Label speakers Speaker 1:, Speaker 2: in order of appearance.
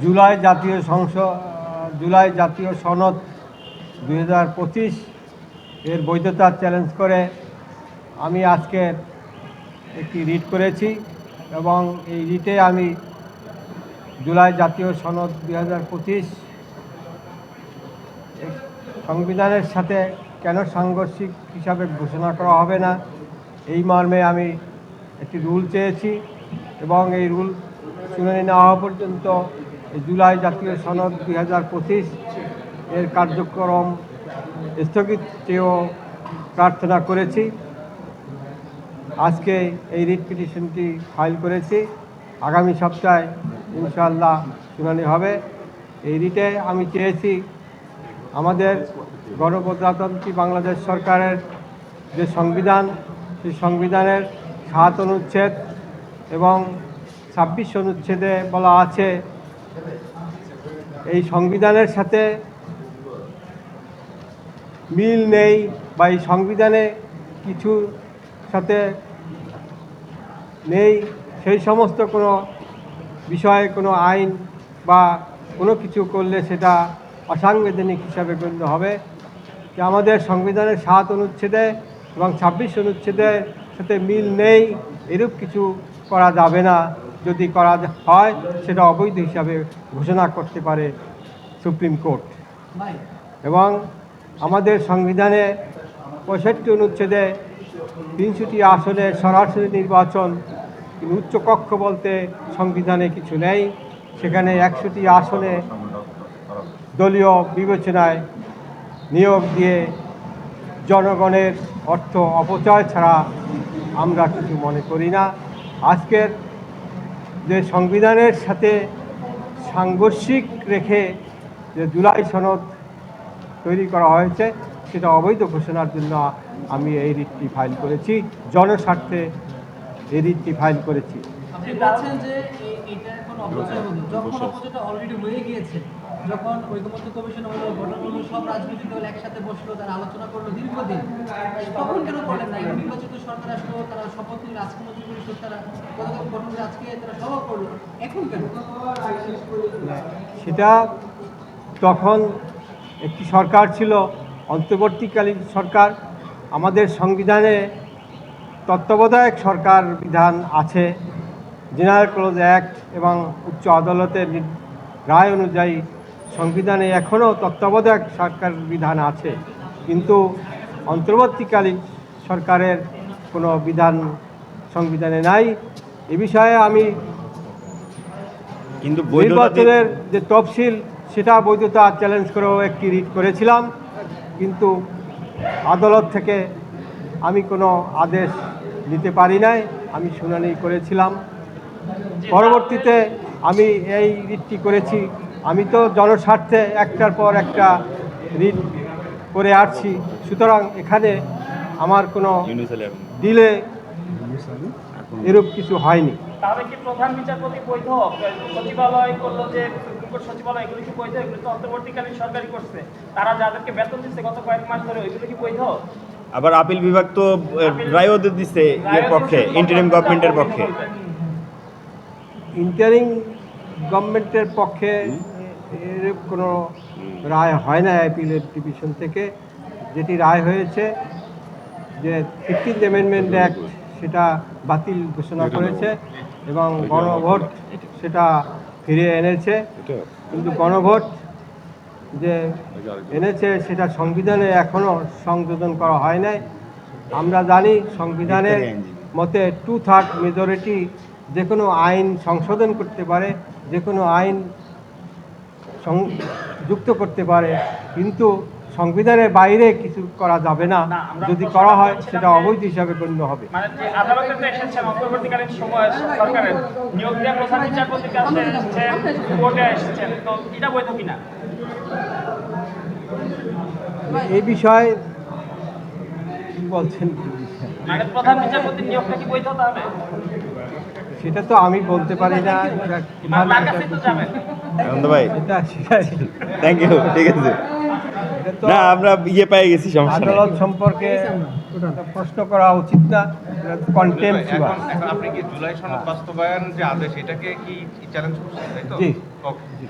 Speaker 1: জুলাই জাতীয় সনদ 2025 এর বৈধতা চ্যালেঞ্জ করে আমি আজকে একটি রিট করেছি এবং এই রিটে আমি জুলাই জাতীয় সনদ 2025 সংবিধানের সাথে কেন সাংঘর্ষিক হিসাবে ঘোষণা করা হবে না এই মর্মে আমি একটি রুল চেয়েছি এবং এই রুল শুনানি নেওয়া হওয়া পর্যন্ত জুলাই জাতীয় সনদ 2025 এর কার্যক্রম স্থগিত চেয়েও প্রার্থনা করেছি। আজকে এই রিট পিটিশনটি ফাইল করেছি। আগামী সপ্তাহে ইনশাআল্লাহ শুনানি হবে। এই রিটে আমি চেয়েছি আমাদের গণপ্রজাতন্ত্রী বাংলাদেশ সরকারের যে সংবিধান, সেই সংবিধানের 7 অনুচ্ছেদ এবং 26 অনুচ্ছেদে বলা আছে এই সংবিধানের সাথে মিল নেই বা এই সংবিধানে কিছু সাথে নেই সেই সমস্ত কোনো বিষয়ে কোনো আইন বা কোনো কিছু করলে সেটা অসাংবিধানিক হিসাবে গণ্য হবে। যে আমাদের সংবিধানের 7 অনুচ্ছেদে এবং 26 অনুচ্ছেদের সাথে মিল নেই এরূপ কিছু করা যাবে না। যদি করা হয় সেটা অবৈধ হিসাবে ঘোষণা করতে পারে সুপ্রিম কোর্ট। এবং আমাদের সংবিধানে 65 অনুচ্ছেদে 300টি আসনে সরাসরি নির্বাচন, উচ্চকক্ষ বলতে সংবিধানে কিছু নেই। সেখানে 100টি আসনে দলীয় বিবেচনায় নিয়োগ দিয়ে জনগণের অর্থ অপচয় ছাড়া আমরা কিছু মনে করি না। আজকের যে সংবিধানের সাথে সাংঘর্ষিক রেখে যে জুলাই সনদ তৈরি করা হয়েছে সেটা অবৈধ ঘোষণার জন্য আমি এই রিটটি ফাইল করেছি, জনস্বার্থে এই রিটটি ফাইল করেছি।
Speaker 2: আপনি বলছেন যে এটা এখন অপচয় হলো, যখন অপচয়টা অলরেডি হয়ে গিয়েছে, যখন ঐকমত্য কমিশন হলো, গঠন হলো, সব রাজনৈতিক দল একসাথে বসলো, তারা আলোচনা করলো দীর্ঘদিন, তখন কেন করলেন না? নির্বাচিত সরকার আসলো, তারা শপথ নিল, আজকে মন্ত্রী পরিষদ তারা গতকাল গঠন করে আজকে তারা সভা করলো, এখন কেন?
Speaker 1: সেটা তখন একটি সরকার ছিল, অন্তর্বর্তীকালীন সরকার। আমাদের সংবিধানে তত্ত্বাবধায়ক সরকার বিধান আছে, জেনারেল ক্লজ অ্যাক্ট এবং উচ্চ আদালতের রায় অনুযায়ী সংবিধানে এখনও তত্ত্বাবধায়ক সরকার বিধান আছে, কিন্তু অন্তর্বর্তীকালীন সরকারের কোনো বিধান সংবিধানে নাই। এ বিষয়ে আমি
Speaker 3: কিন্তু
Speaker 1: নির্বাচনের যে তফসিল সেটা বৈধতা চ্যালেঞ্জ করেও একটি রিট করেছিলাম, কিন্তু আদালত থেকে আমি কোনো আদেশ নিতে পারি নাই। আমি শুনানি করেছিলাম, পরবর্তীতে আমি এই রিটটি করেছি। আমি তো জনস্বার্থে একটার পর একটা রিট করে আসছি, সুতরাং এখানে আমার কোনো ডিলে এরূপ কিছু হয়নি।
Speaker 4: তাহলে কি প্রধান বিচারপতি বৈধ? সচিবালয় করলো যে সুপ্রিম কোর্ট সচিবালয়, এগুলো কি বৈধ? এগুলো তো অন্তর্বর্তীকালীন সরকারই করছে, তারা যাদেরকে বেতন দিচ্ছে গত কয়েক মাস ধরে, ওইগুলো কি বৈধ?
Speaker 3: আবার আপিল বিভাগ তো রায়ও দিচ্ছে এর পক্ষে, ইন্টারিম গভর্নমেন্টের পক্ষে।
Speaker 1: ইন্টারিম গভর্নমেন্টের পক্ষে এর কোনো রায় হয় না অ্যাপিলেট ডিভিশন থেকে। যেটি রায় হয়েছে যে 15th অ্যামেন্ডমেন্ট অ্যাক্ট সেটা বাতিল ঘোষণা করেছে এবং গণভোট সেটা ফিরিয়ে এনেছে, কিন্তু গণভোট যে এনেছে সেটা সংবিধানে এখনও সংযোজন করা হয় নাই। আমরা জানি সংবিধানের মতে 2/3 মেজরিটি যে কোনো আইন সংশোধন করতে পারে, যে কোনো আইন যুক্ত করতে পারে, কিন্তু সংবিধানের বাইরে কিছু করা যাবে না। যদি করা হয় সেটা অবৈধ হিসাবে গণ্য হবে।
Speaker 4: মানে যে আদালতে তো এসেছেন অন্তর্বর্তীকালীন সময় সরকারের নিয়োগ দেওয়া প্রধান বিচারপতির কাছে এসেছেন, কোর্টে এসেছেন, তো এটা বৈধ কিনা?
Speaker 1: এই বিষয়ে কি বলছেন?
Speaker 4: মানে প্রধান বিচারপতির নিয়োগটা কি বৈধ? তাহলে
Speaker 1: সেটা তো আমি বলতে পারি না।
Speaker 4: তার কাছেই তো যাবেন।
Speaker 3: ভাই
Speaker 1: এটা সেটাই।
Speaker 3: থ্যাংক ইউ, ঠিক আছে।
Speaker 1: এটা তো
Speaker 3: না আমরা পেয়ে গেছি, সমস্যা নেই।
Speaker 1: আদালত সম্পর্কে প্রশ্ন করা উচিত না, কন্টেম্পট।
Speaker 5: এখন আপনি কি জুলাই সনদ বাস্তবায়ন যে আদেশ এটাকে কি চ্যালেঞ্জ করছেন, তাই তো?
Speaker 1: জি।
Speaker 5: ওকে।